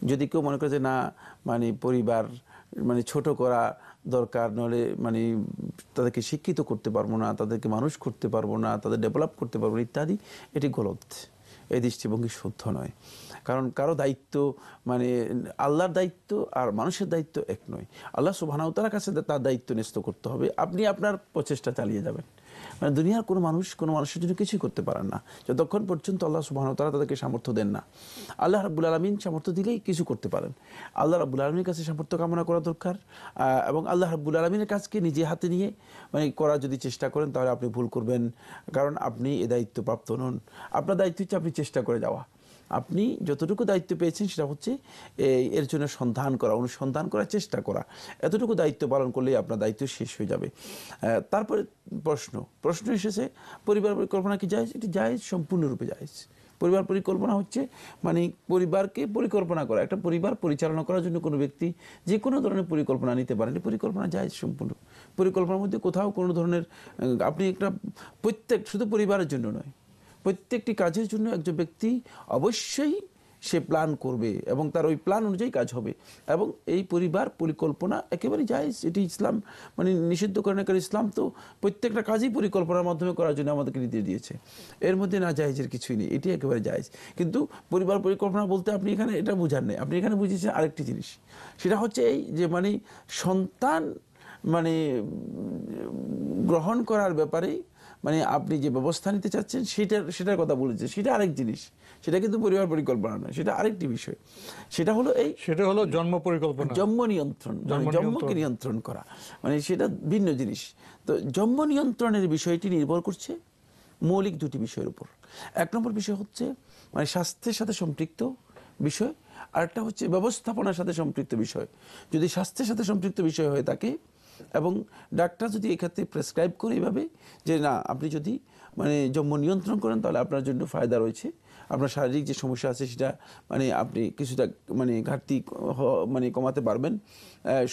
যদি কেউ মনে করে যে না মানে পরিবার মানে ছোট করা দরকার, নলে মানে তাদেরকে শিক্ষিত করতে পারবো না, তাদেরকে মানুষ করতে পারবো না, তাদের ডেভেলপ করতে পারবো না ইত্যাদি, এটি গলত। এই দৃষ্টিভঙ্গি শুদ্ধ নয়। কারণ কারো দায়িত্ব মানে আল্লাহর দায়িত্ব আর মানুষের দায়িত্ব এক নয়। আল্লাহ সুবহানাহু ওয়া তাআলার কাছে তার দায়িত্ব ন্যস্ত করতে হবে, আপনি আপনার প্রচেষ্টা চালিয়ে যাবেন। মানে দুনিয়ার কোনো মানুষ কোনো মানুষের জন্য কিছুই করতে পারেন না যতক্ষণ পর্যন্ত আল্লাহ সুবহানাহু ওয়া তাআলা তাদেরকে সামর্থ্য দেন না। আল্লাহ রাব্বুল আলামিন সামর্থ্য দিলেই কিছু করতে পারেন। আল্লাহ রাব্বুল আলামিনের কাছে সামর্থ্য কামনা করা দরকার, এবং আল্লাহ রাব্বুল আলামিনের কাজকে নিজে হাতে নিয়ে মানে করার যদি চেষ্টা করেন তাহলে আপনি ভুল করবেন, কারণ আপনি এ দায়িত্বপ্রাপ্ত নন। আপনার দায়িত্ব হচ্ছে আপনি চেষ্টা করে যাওয়া। আপনি যতটুকু দায়িত্ব পেয়েছেন সেটা হচ্ছে এর জন্য সন্ধান করা, অনুসন্ধান করার চেষ্টা করা। এতটুকু দায়িত্ব পালন করলেই আপনার দায়িত্ব শেষ হয়ে যাবে। তারপরে প্রশ্ন এসেছে পরিবার পরিকল্পনা কি জায়েজ? এটি জায়েজ, সম্পূর্ণরূপে জায়েজ। পরিবার পরিকল্পনা হচ্ছে মানে পরিবারকে পরিকল্পনা করা। একটা পরিবার পরিচালনা করার জন্য কোনো ব্যক্তি যে কোনো ধরনের পরিকল্পনা নিতে পারেন, এই পরিকল্পনা জায়েজ সম্পূর্ণ। পরিকল্পনার মধ্যে কোথাও কোনো ধরনের আপনি একটা প্রত্যেক শুধু পরিবারের জন্য নয়, প্রত্যেকটি কাজের জন্য একজন ব্যক্তি অবশ্যই সে প্ল্যান করবে এবং তার ওই প্ল্যান অনুযায়ী কাজ হবে। এবং এই পরিবার পরিকল্পনা একেবারেই জায়েজ, এটি ইসলাম মানে নিষিদ্ধ করে না। কারণ ইসলাম তো প্রত্যেকটা কাজই পরিকল্পনার মাধ্যমে করার জন্য আমাদেরকে নির্দেশ দিয়েছে। এর মধ্যে না জায়েজের কিছুই নেই, এটি একেবারে জায়েজ। কিন্তু পরিবার পরিকল্পনা বলতে আপনি এখানে এটা বুঝান নেই, আপনি এখানে বুঝেছেন আরেকটি জিনিস। সেটা হচ্ছে এই যে মানে সন্তান মানে গ্রহণ করার ব্যাপারে মানে আপনি যে ব্যবস্থা নিতে চাচ্ছেন সেটার কথা বলেছে, সেটা আরেক জিনিস। সেটা কিন্তু পরিবার পরিকল্পনা নয়, সেটা আরেকটি বিষয়। সেটা হলো জন্ম পরিকল্পনা, জন্ম নিয়ন্ত্রণ, জন্মকে নিয়ন্ত্রণ করা, মানে সেটা ভিন্ন জিনিস। তো জন্ম নিয়ন্ত্রণের বিষয়টি নির্ভর করছে মৌলিক দুটি বিষয়ের উপর। এক নম্বর বিষয় হচ্ছে মানে স্বাস্থ্যের সাথে সম্পৃক্ত বিষয়, আরেকটা হচ্ছে ব্যবস্থাপনার সাথে সম্পৃক্ত বিষয়। যদি স্বাস্থ্যের সাথে সম্পৃক্ত বিষয় হয়ে থাকে এবং ডাক্তার যদি এক্ষেত্রে প্রেসক্রাইব করে এইভাবে যে না আপনি যদি মানে জন্ম নিয়ন্ত্রণ করেন তাহলে আপনার জন্য ফায়দা রয়েছে, আপনার শারীরিক যে সমস্যা আছে সেটা মানে আপনি কিছুটা মানে ঘাটতি মানে কমাতে পারবেন,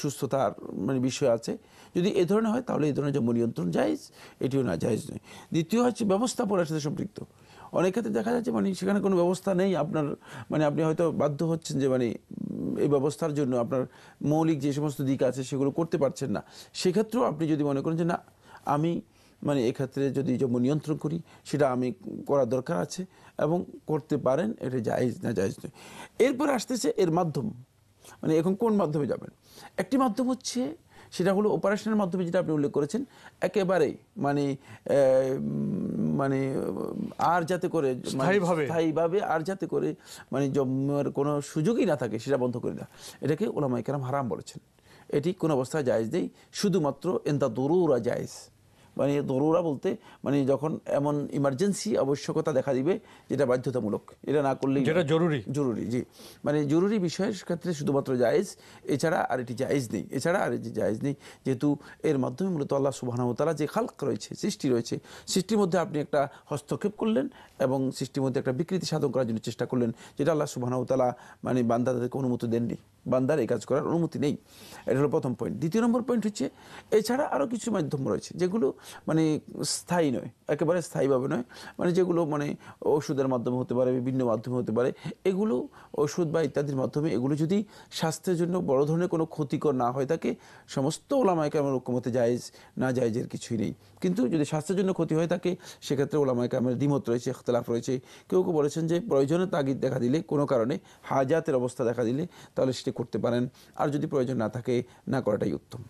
সুস্থতার মানে বিষয় আছে, যদি এ ধরনের হয় তাহলে এই ধরনের জন্ম নিয়ন্ত্রণ জায়েজ, এটিও না জায়েজ নয়। দ্বিতীয় হচ্ছে ব্যবস্থাপনার সাথে সম্পৃক্ত। অনেক ক্ষেত্রে দেখা যাচ্ছে মানে সেখানে কোনো ব্যবস্থা নেই, আপনার মানে আপনি হয়তো বাধ্য হচ্ছেন যে মানে এই ব্যবস্থার জন্য আপনার মৌলিক যে সমস্ত দিক আছে সেগুলো করতে পারছেন না। সেক্ষেত্রেও আপনি যদি মনে করেন যে না আমি মানে এক্ষেত্রে যদি জন্ম নিয়ন্ত্রণ করি সেটা আমি করার দরকার আছে এবং করতে পারেন, এটা জায়েজ না জায়েজ নয়। এরপর আসতেছে এর মাধ্যম, মানে এখন কোন মাধ্যমে যাবেন। একটি মাধ্যম হচ্ছে সেটা হলো অপারেশনের মাধ্যমে, যেটা আপনি উল্লেখ করেছেন একেবারে মানে মানে আর যাতে করে স্থায়ীভাবে আর যাতে করে মানে জন্মের কোনো সুযোগই না থাকে সেটা বন্ধ করে দেওয়া, এটাকে উলামায়ে কেরাম হারাম বলেছেন। এটি কোন অবস্থায় জায়েজ নেই, শুধুমাত্র ইনদা দরুরা জায়েজ। মানে দরুরা বলতে মানে যখন এমন ইমার্জেন্সি আবশ্যকতা দেখা দিবে যেটা বাধ্যতামূলক, এটা না করলেই যেটা জরুরি জি মানে জরুরি বিষয়ের ক্ষেত্রে শুধুমাত্র জায়েজ, এছাড়া আর এটি জায়েজ নেই, এছাড়া আর এটি জায়েজ নেই। যেহেতু এর মাধ্যমে মূলত আল্লাহ সুবহানাহু ওয়া তাআলা যে খালক রয়েছে, সৃষ্টি রয়েছে, সৃষ্টির মধ্যে আপনি একটা হস্তক্ষেপ করলেন এবং সৃষ্টির মধ্যে একটা বিকৃতি সাধন করার জন্য চেষ্টা করলেন, যেটা আল্লাহ সুবহানাহু ওয়া তাআলা মানে বান্দাদেরকে অনুমতি দেননি, বান্দার এই কাজ করার অনুমতি নেই। এটা হলো প্রথম পয়েন্ট। দ্বিতীয় নম্বর পয়েন্ট হচ্ছে এছাড়া আরও কিছু মাধ্যম রয়েছে যেগুলো মানে স্থায়ী নয়, একেবারে স্থায়ীভাবে নয়, মানে যেগুলো মানে ওষুধের মাধ্যমে হতে পারে, বিভিন্ন মাধ্যমে হতে পারে। এগুলো ওষুধ বা ইত্যাদির মাধ্যমে এগুলো যদি স্বাস্থ্যের জন্য বড় ধরনের কোনো ক্ষতিকর না হয়ে থাকে, সমস্ত ওলামায়ে কেরামের ঐক্যমতে জায়েজ, না জায়েজের কিছুই নেই। কিন্তু যদি স্বাস্থ্যের জন্য ক্ষতি হয়ে থাকে সেক্ষেত্রে ওলামায়ে কেরামের দ্বিমত রয়েছে, ইখতিলাফ রয়েছে। কেউ কেউ বলেছেন যে প্রয়োজনের তাগিদ দেখা দিলে, কোনো কারণে হাজাতের অবস্থা দেখা দিলে তাহলে সেটি করতে পারেন, আর যদি প্রয়োজন না থাকে না করাটাই উত্তম।